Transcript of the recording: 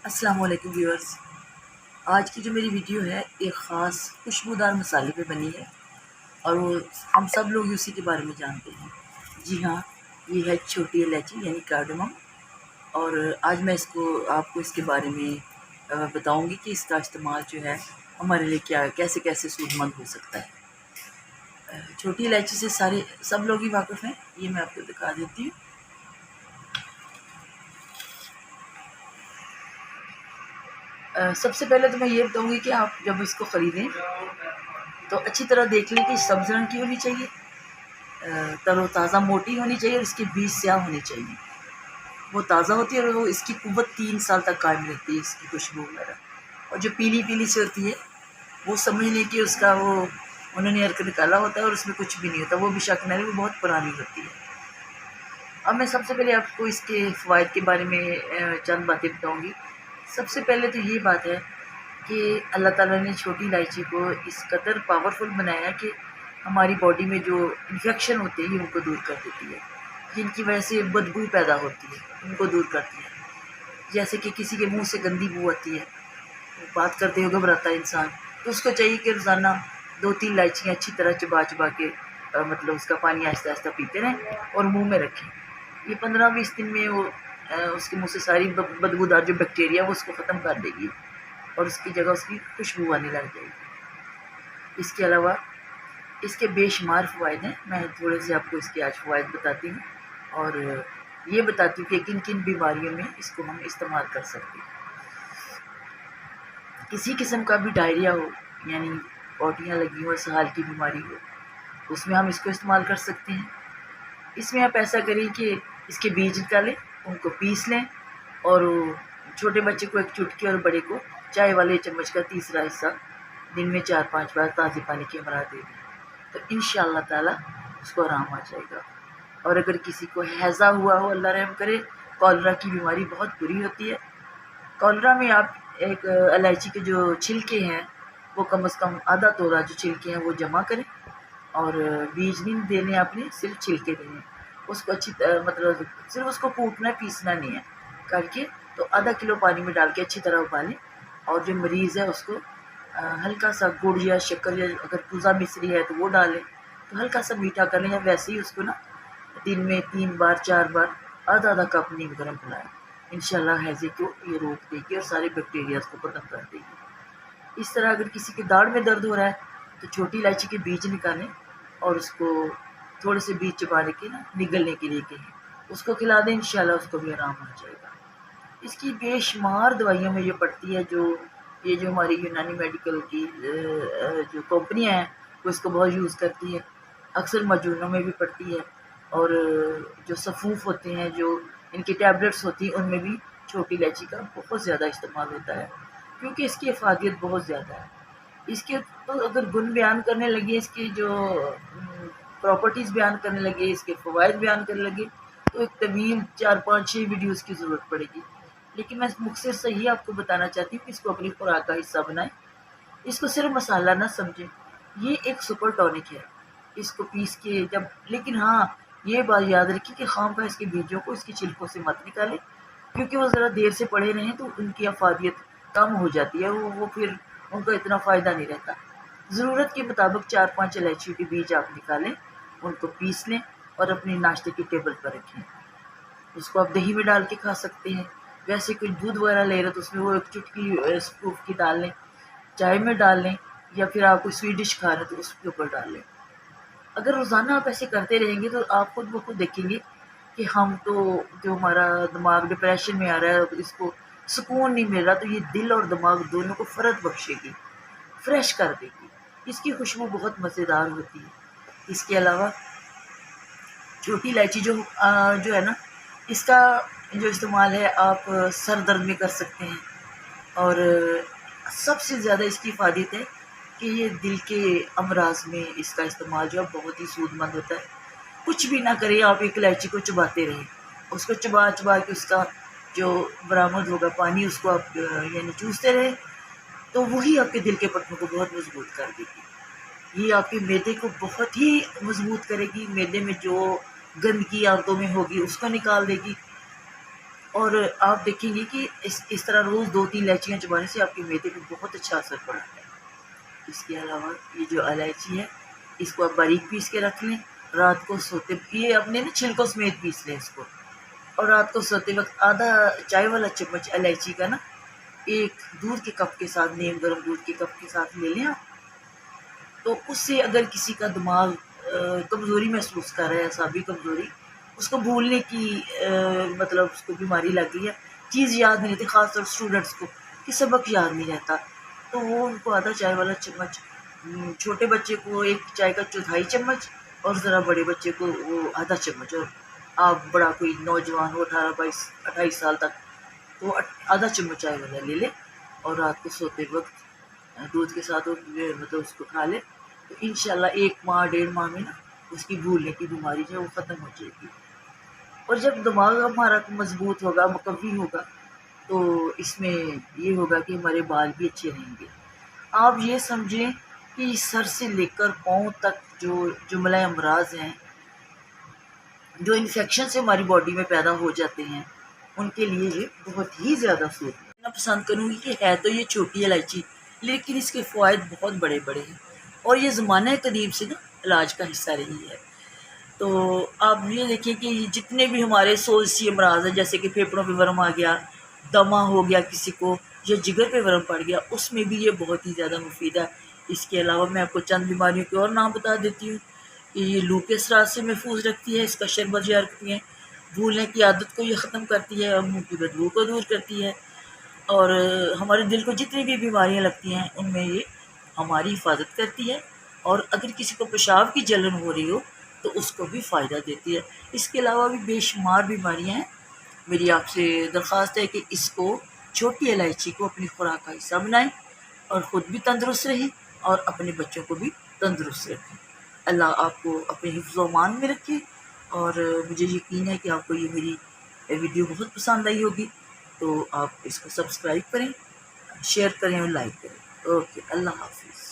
السلام علیکم ویورز۔ آج کی جو میری ویڈیو ہے ایک خاص خوشبودار مسالے پہ بنی ہے اور وہ ہم سب لوگ اسی کے بارے میں جانتے ہیں۔ جی ہاں، یہ ہے چھوٹی الائچی یعنی کارڈمم، اور آج میں آپ کو اس کے بارے میں بتاؤں گی کہ اس کا استعمال جو ہے ہمارے لیے کیسے کیسے سود مند ہو سکتا ہے۔ چھوٹی الائچی سے سب لوگ ہی واقف ہیں، یہ میں آپ کو دکھا دیتی ہوں۔ سب سے پہلے تو میں یہ بتاؤں گی کہ آپ جب اس کو خریدیں تو اچھی طرح دیکھ لیں کہ سبز رنگ کی ہونی چاہیے، تر و تازہ موٹی ہونی چاہیے، اور اس کے بیج سیاہ ہونے چاہیے۔ وہ تازہ ہوتی ہے اور وہ اس کی قوت 3 سال تک قائم رہتی ہے، اس کی خوشبو وغیرہ۔ اور جو پیلی پیلی سی ہوتی ہے وہ سمجھ لیں کہ اس کا انہوں نے ارک نکالا ہوتا ہے اور اس میں کچھ بھی نہیں ہوتا، وہ بھی شک نہ رہے، وہ بہت پرانی ہوتی ہے۔ اب میں سب سے پہلے آپ کو اس کے فوائد کے بارے میں چند باتیں بتاؤں گی۔ سب سے پہلے تو یہ بات ہے کہ اللہ تعالیٰ نے چھوٹی الائچی کو اس قدر پاورفل بنایا کہ ہماری باڈی میں جو انفیکشن ہوتے ہیں ان کو دور کر دیتی ہے، جن کی وجہ سے بدبو پیدا ہوتی ہے ان کو دور کرتی ہے۔ جیسے کہ کسی کے منہ سے گندی بو آتی ہے، بات کرتے ہوئے گھبراتا ہے انسان، تو اس کو چاہیے کہ روزانہ 2-3 الائچیاں اچھی طرح چبا چبا کے مطلب اس کا پانی آہستہ آہستہ پیتے رہیں اور منہ میں رکھیں۔ یہ 15-20 دن میں وہ اس کے منہ سے ساری بدبودار جو بیکٹیریا وہ اس کو ختم کر دے گی اور اس کی جگہ اس کی خوشبو آنے لگ جائے گی۔ اس کے علاوہ اس کے بے شمار فوائد ہیں، میں تھوڑے سے آپ کو اس کے آج فوائد بتاتی ہوں اور یہ بتاتی ہوں کہ کن کن بیماریوں میں اس کو ہم استعمال کر سکتے ہیں۔ کسی قسم کا بھی ڈائریا ہو، یعنی پوٹیاں لگی ہو، اسہال کی بیماری ہو، اس میں ہم اس کو استعمال کر سکتے ہیں۔ اس میں آپ ایسا کریں کہ اس کے بیج نکالیں، ان کو پیس لیں اور چھوٹے بچے کو 1 چٹکی اور بڑے کو چائے والے چمچ کا تیسرا حصہ دن میں 4-5 بار تازے پانی کے ہمراہ دے دیں، تو انشاءاللہ تعالی اس کو آرام آ جائے گا۔ اور اگر کسی کو ہیضہ ہوا ہو، اللہ رحم کرے، کالرا کی بیماری بہت بری ہوتی ہے۔ کالرا میں آپ ایک الائچی کے جو چھلکے ہیں وہ کم از کم آدھا تولا جو چھلکے ہیں وہ جمع کریں، اور بیج نہیں دینے، آپ نے صرف چھلکے دینے، اس کو اچھی مطلب صرف اس کو کوٹنا ہے، پیسنا نہیں ہے، کر کے تو آدھا کلو پانی میں ڈال کے اچھی طرح ابالیں۔ اور جو مریض ہے اس کو ہلکا سا گڑ یا شکر، یا اگر کوزہ مصری ہے تو وہ ڈالیں، تو ہلکا سا میٹھا کر لیں، یا ویسے ہی اس کو دن میں 3-4 بار آدھا آدھا کپ نیم گرم پلائیں۔ انشاءاللہ ہیضے کو یہ روک دے گی اور سارے بیکٹیریا کو ختم کر دے گی۔ اس طرح اگر کسی کے داڑھ میں درد ہو رہا ہے تو چھوٹی الائچی کے بیج نکالیں اور اس کو تھوڑے سے بیج چبانے کے نگلنے کے لیے کہیں، اس کو کھلا دیں، انشاءاللہ اس کو بھی آرام آ جائے گا۔ اس کی بے شمار دوائیوں میں یہ پڑتی ہے، یہ جو ہماری یونانی میڈیکل کی جو کمپنیاں ہیں وہ اس کو بہت یوز کرتی ہے، اکثر مجونوں میں بھی پڑتی ہے، اور جو صفوف ہوتے ہیں، جو ان کی ٹیبلٹس ہوتی ہیں، ان میں بھی چھوٹی الائچی کا بہت زیادہ استعمال ہوتا ہے، کیونکہ اس کی افادیت بہت زیادہ ہے۔ اس کے تو اگر گن بیان کرنے لگے، اس کی جو پراپرٹیز بیان کرنے لگے، اس کے فوائد بیان کرنے لگے، تو ایک طویل 4-5-6 ویڈیوز کی ضرورت پڑے گی، لیکن میں مختصر سے ہی آپ کو بتانا چاہتی ہوں کہ اس کو اپنی خوراک کا حصہ بنائیں، اس کو صرف مسالہ نہ سمجھیں، یہ ایک سپر ٹونک ہے۔ اس کو پیس کے لیکن ہاں یہ بات یاد رکھیں کہ خام کا اس کے بیجوں کو اس کی چھلکوں سے مت نکالیں، کیونکہ وہ ذرا دیر سے پڑے رہیں تو ان کی افادیت کم ہو جاتی ہے، وہ پھر ان کا اتنا فائدہ نہیں رہتا۔ ضرورت کے مطابق 4-5 الائچیوں کے بیج آپ نکالیں، ان کو پیس لیں اور اپنے ناشتے کی ٹیبل پر رکھیں۔ اس کو آپ دہی میں ڈال کے کھا سکتے ہیں، ویسے کوئی دودھ وغیرہ لے رہے تو اس میں وہ 1 چٹکی اسکوپ کی ڈال لیں، چائے میں ڈال لیں، یا پھر آپ کوئی سویٹ ڈش کھا رہے ہیں تو اس کے اوپر ڈال لیں۔ اگر روزانہ آپ ایسے کرتے رہیں گے تو آپ خود بخود دیکھیں گے کہ ہم تو جو ہمارا دماغ ڈپریشن میں آ رہا ہے، اس کو سکون نہیں مل رہا، تو یہ دل اور دماغ دونوں کو فرت بخشے گی، فریش کر دے گی۔ اس کی خوشبو بہت مزیدار ہوتی ہے۔ اس کے علاوہ چھوٹی الائچی جو ہے نا، اس کا جو استعمال ہے آپ سر درد میں کر سکتے ہیں، اور سب سے زیادہ اس کی افادیت ہے کہ یہ دل کے امراض میں اس کا استعمال جو ہے بہت ہی سود مند ہوتا ہے۔ کچھ بھی نہ کریں، آپ ایک الائچی کو چباتے رہیں، اس کو چبا چبا کے اس کا جو برآمد ہوگا پانی، اس کو آپ یعنی چوستے رہیں، تو وہی آپ کے دل کے پٹھوں کو بہت مضبوط کر دے گی۔ یہ آپ کے معدے کو بہت ہی مضبوط کرے گی، معدے میں جو گندگی آنتوں میں ہوگی اس کو نکال دے گی، اور آپ دیکھیں گے کہ اس طرح روز 2-3 الائچیاں چبانے سے آپ کے معدے پہ بہت اچھا اثر پڑا ہے۔ اس کے علاوہ یہ جو الائچی ہے اس کو آپ باریک پیس کے رکھ لیں، رات کو سوتے یہ اپنے نا چھلکوں سمیت پیس لیں اس کو، اور رات کو سوتے وقت آدھا چائے والا چمچ الائچی کا نا ایک دودھ کے کپ کے ساتھ، نیم گرم دودھ کے کپ کے ساتھ لے لیں آپ۔ تو اس سے اگر کسی کا دماغ کمزوری محسوس کر رہا ہے، اعصابی کمزوری، اس کو بھولنے کی مطلب اس کو بیماری لگ گئی ہے، چیز یاد نہیں رہتی، خاص طور اسٹوڈنٹس کو کہ سبق یاد نہیں رہتا، تو وہ ان کو آدھا چائے والا چمچ، چھوٹے بچے کو ایک چائے کا چوتھائی چمچ، اور ذرا بڑے بچے کو وہ آدھا چمچ، اور آپ بڑا کوئی نوجوان ہو 18-22-28 سال تک تو آدھا چمچ چائے والا لے لے، اور رات کو سوتے وقت دودھ کے ساتھ مطلب اس کو کھا لے، تو انشاءاللہ 1 ماہ 1.5 ماہ میں نا اس کی بھولنے کی بیماری جو ہے وہ ختم ہو جائے گی۔ اور جب دماغ ہمارا مضبوط ہوگا، مقوی ہوگا، تو اس میں یہ ہوگا کہ ہمارے بال بھی اچھے رہیں گے۔ آپ یہ سمجھیں کہ سر سے لے کر پاؤں تک جو جملہ امراض ہیں، جو انفیکشن سے ہماری باڈی میں پیدا ہو جاتے ہیں، ان کے لیے یہ بہت ہی زیادہ صورت ہے۔ میں پسند کروں گی کہ ہے تو یہ چھوٹی الائچی، لیکن اس کے فوائد بہت بڑے بڑے ہیں، اور یہ زمانہ قدیم سے نا علاج کا حصہ رہی ہے۔ تو آپ یہ دیکھیں کہ جتنے بھی ہمارے سوزشی امراض ہیں، جیسے کہ پھیپھڑوں پہ ورم آ گیا، دمہ ہو گیا کسی کو، یا جگر پہ ورم پڑ گیا، اس میں بھی یہ بہت ہی زیادہ مفید ہے۔ اس کے علاوہ میں آپ کو چند بیماریوں کے اور نام بتا دیتی ہوں کہ یہ لو کے اثرات سے محفوظ رکھتی ہے، اس کا شربت تیار کرتی ہے، بھولنے کی عادت کو یہ ختم کرتی ہے، اور منہ کی بدبو کو دور کرتی ہے، اور ہمارے دل کو جتنی بھی بیماریاں لگتی ہیں ان میں یہ ہماری حفاظت کرتی ہے، اور اگر کسی کو پیشاب کی جلن ہو رہی ہو تو اس کو بھی فائدہ دیتی ہے۔ اس کے علاوہ بھی بے شمار بیماریاں ہیں۔ میری آپ سے درخواست ہے کہ اس کو، چھوٹی الائچی کو، اپنی خوراک کا حصہ بنائیں، اور خود بھی تندرست رہیں اور اپنے بچوں کو بھی تندرست رکھیں۔ اللہ آپ کو اپنے حفظ و امان میں رکھے، اور مجھے یقین ہے کہ آپ کو یہ میری ویڈیو بہت پسند آئی ہوگی، تو آپ اس کو سبسکرائب کریں، شیئر کریں اور لائک کریں۔ اوکے، اللہ حافظ۔